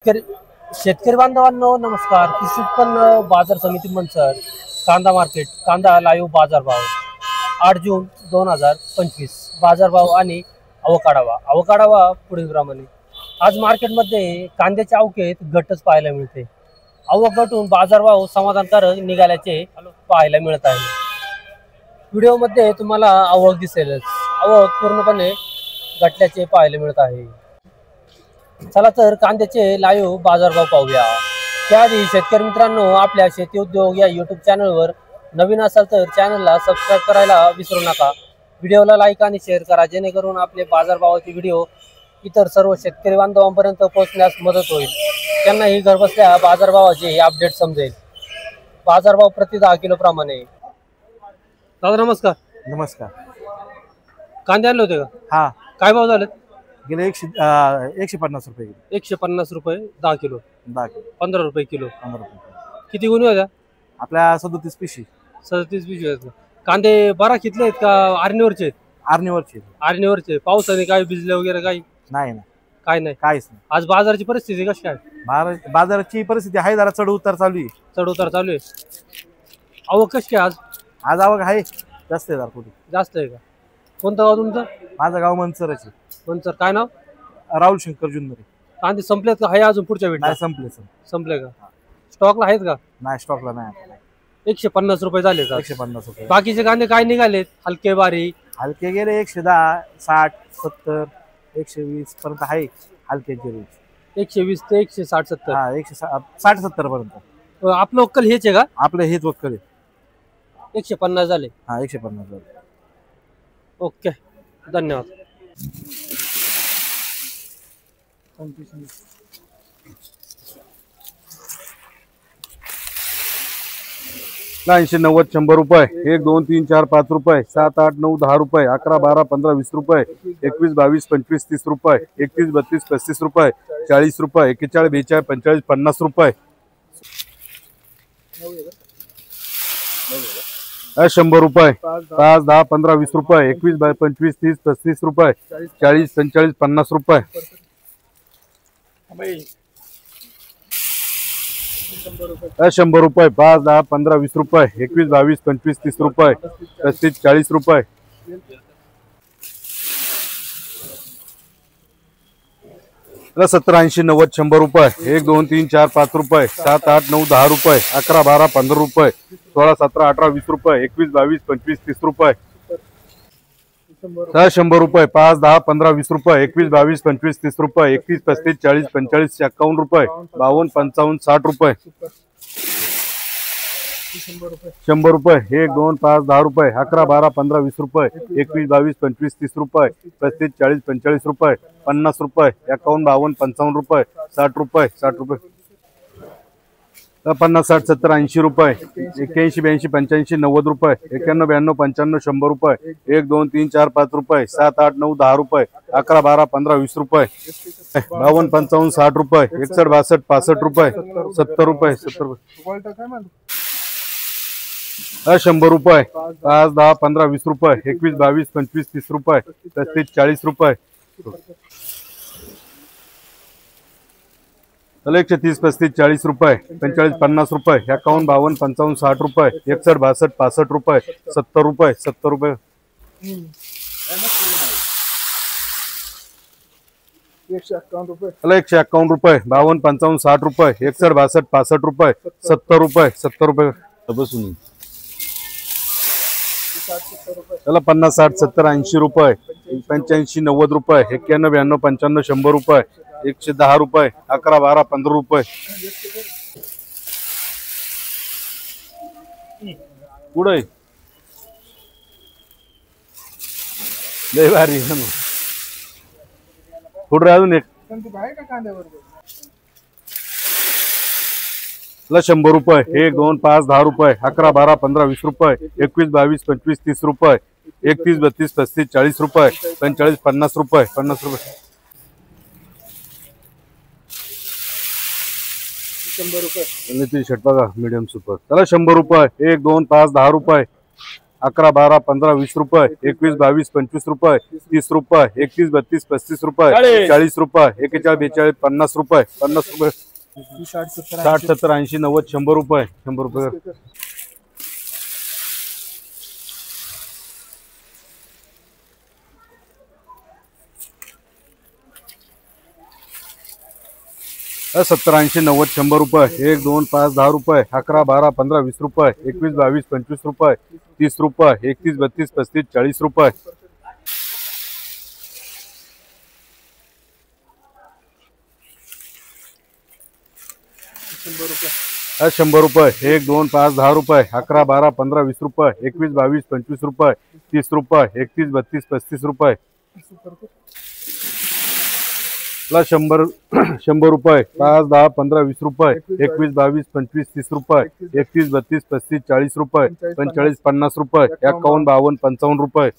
शेतकरी बांधवांनो नमस्कार। कृषी उत्पन्न बाजार समिती मंचर कांदा मार्केट कांदा लाईव्ह बाजारभाव 8 जून 2025 बाजारभाव आणि अवकाढावा पुढीलप्रमाणे। आज मार्केटमध्ये कांद्याच्या आवकेत घटच पाहायला मिळते। आवक घटून बाजारभाव समाधानकारक निघाल्याचे पाहायला मिळत आहे। व्हिडिओमध्ये तुम्हाला आवक दिसेलच, आवक पूर्णपणे घटल्याचे पाहायला मिळत आहे। चला तर कांद्याचे लाईव्ह बाजारभाव पाहूया। त्याआधी शेतकरी मित्रांनो, आपल्या शेती उद्योग या यूट्यूब चॅनलवर नवीन असाल तर चॅनलला सबस्क्राईब करायला विसरू नका। व्हिडिओला लाईक आणि शेअर करा, जेणेकरून आपले बाजारभावाचे व्हिडिओ इतर सर्व शेतकरी बांधवांपर्यंत पोहोचण्यास मदत होईल। त्यांनाही घरबसल्या बाजारभावाचे अपडेट समजेल। बाजारभाव प्रति 10 किलो प्रमाणे। दादा नमस्कार। नमस्कार। कांदे आणले होते का? हा, काय भाव झाले? गेले 150 रुपये गेले। 150 रुपये 10 किलो। 10 किलो 15 रुपये किलो। 15 रुपये किती गुन्हे होत्या? आपल्या 37 पिशी 37 पिशव्या। कांदे बारा कितले आहेत का आरणीवरचे? आर्नीवरची आरणीवरचे। पावसाने काय भिजले वगैरे काही? नाही ना, काय नाही, काहीच नाही। आज बाजाराची परिस्थिती कशी आहे? बाजाराची परिस्थिती आहे, जरा चढ उतार चालू आहे। चढ उतार चालू आहे। आवक कशी आहे आज? आज आवक आहे, जास्त आहे जरा थोडी। जास्त आहे का? कोणतं गाव तुमचं? माझं गाव मनसरच आहे। मंचर। काय नाव? राहुल शंकर जुन्नरे। कांदे संपलेत का? आहे अजून पुढच्या वेळेला? नाही, संपले संपले का? स्टॉकला आहेत का? नाही, स्टॉकला नाही। 150 रुपये झाले का? 150 रुपये। बाकीचे कांदे काय निघालेत? हलके बारीक? हलके गेले 110, 60, 70, 120 पर्यंत आहे हलक्याचे रेट। 120 ते 160 70। हा, 160 70 पर्यंत। आपलं वक्कल हेच आहे का? आपलं हेच वक्कल आहे। 150 झाले। हा, 150 झाले। ओके, धन्यवाद। 80 90 100 रुपये। 1 2 3 4 5 रुपये। 7 8 9 10 रुपये। 11 12 15 20 रुपये। 21 22 25 30 रुपये। 31 32 35 रुपये। 40 रुपये। 41 42 45 50 रुपये। 100 रुपये। 5 10 15 20 रुपये। 21 25 30 35 रुपये। 40 45 50 रुपये। 100 रुपये। 5 10 15 20 रुपये। 21 22 25 30 रुपये। 35 40 रुपये। 70 80 90 100 रुपये। 1 2 3 4 5 रुपये। 7 8 9 10 रुपये। 11 12 15 रुपये। 16 17 18 20 रुपये। 21 22 25 30 रुपये। 100 रुपये। 5 10 15 20 रुपये। 21 22 25 30 रुपये। 31 35 40 45 51 रुपये। 52 55 60 रुपये। 100 रुपये। 1 2 5 10 रुपये। 11 12 15 20 रुपये। 21 22 25 30 रुपये। 35 40 45 रुपये। 50 रुपये। 51 52 55 रुपये। 60 रुपये 60 रुपये। 50 60 70 80 रुपये। 81 82 85 90 रुपये। 91 92 95 100 रुपये। 1 2 3 4 5 रुपये। 7 8 9 10 रुपये। 11 12 15 20 रुपये। 52 55 60 रुपये। 61 62 65 रुपये। 70 रुपये 70 रुपये। 100 रुपये। 5 10 15 20 रुपये। 21 22 25 30 रुपये। 35 40 रुपये। 130 35 40 रुपये। 45 50 रुपये। 51 52 55 60 रुपये। 61 62 65 रुपये। 70 रुपये 70 रुपये। 151 रुपये। 52 55 60 रुपये। 61 62 65 रुपये। 70 रुपये 70 रुपये। बसून त्याला 50 60 70 80 रुपये। 85 90 रुपये। 91 92 95 100 रुपये। 110 रुपये। 11 12 15 रुपये। पुढे लय भारी पुढे अजून एक 100 रुपये। 1 2 5 10 रुपये। 11 12 15 20 रुपये। 21 22 25 30 रुपये। 31 32 35 40 रुपये। 45 50 रुपये 50 रुपये। 100 रुपये। टी शर्ट बघा मीडियम सुपर, त्याला 100 रुपये। 1 2 5 10 रुपये। 11, 12, 15, 20 रुपये, 21, 22, 25 रुपये, 30 रुपये, 31, 32, 35 रुपये, 40 रुपये, 41, 42, 50 रुपये, 50 रुपये, 60, 70, 80, 90, 100 रुपये, 100 रुपये. 70, 80, 90, 100 रुपये. 1, 2, 5, 10 रुपये. 11, 12, 15, 20 रुपये. 21, 22, 25 रुपये. 30 रुपये. 31, 32, 35, 40 रुपये. 100 रुपये. 1, 2, 5, 10 रुपये. 11, 12, 15, 20 रुपये. 21, 22, 25 रुपये. 30 रुपये. 31, 32, 35 रुपये. 100 रुपये. 5, 10, 15, 20 रुपये. 21, 22, 25, 30 रुपये. 31, 32, 35, 40 रुपये. 45, 50 रुपये. 51, 52, 55 रुपये.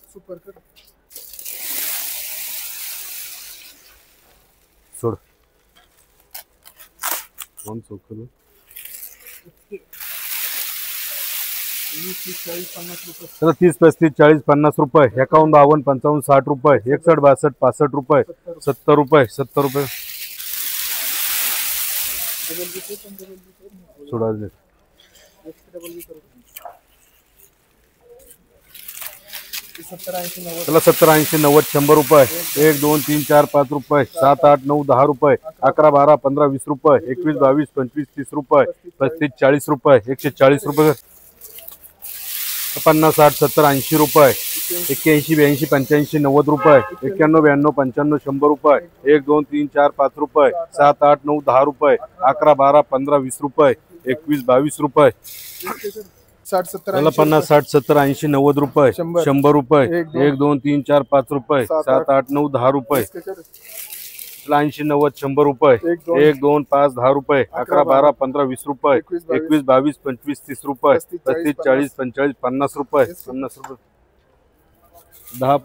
सोड 30, 35, 40, 50 रुपये. 51, 52, 55, 60 रुपये. 61, 62, 65 रुपये. 70 रुपये. 70 रुपये. सोडा दे. 70, 80, 90, 100 रुपये. 1, 2, 3, 4, 5 रुपये. 7, 8, 9, 10 रुपये. 11, 12, 15, 20 रुपये. 21, 22, 25, 30 रुपये. 35, 40 रुपये. 140 रुपये. 50, 60, 70, 80 रुपये. 81, 82, 85, 90 रुपये. 91, 92, 95, 100 रुपये. 1, 2, 3, 4, 5 रुपये. 7, 8, 9, 10 रुपये. 11, 12, 15, 20 रुपये. 21, 22 रुपये. 50, 60, 70, 80, 90 रुपये. 100 रुपये. 1, 2, 3, 4, 5 रुपये. 7, 8, 9, 10 रुपये. 80, 90, 100 रुपये. 1, 2, 5, 10 रुपये. 11, 12, 15, 20 रुपये. 21, 22, 25, 30 रुपये. 35, 40, 45, 50 रुपये. 50 रुपये. 10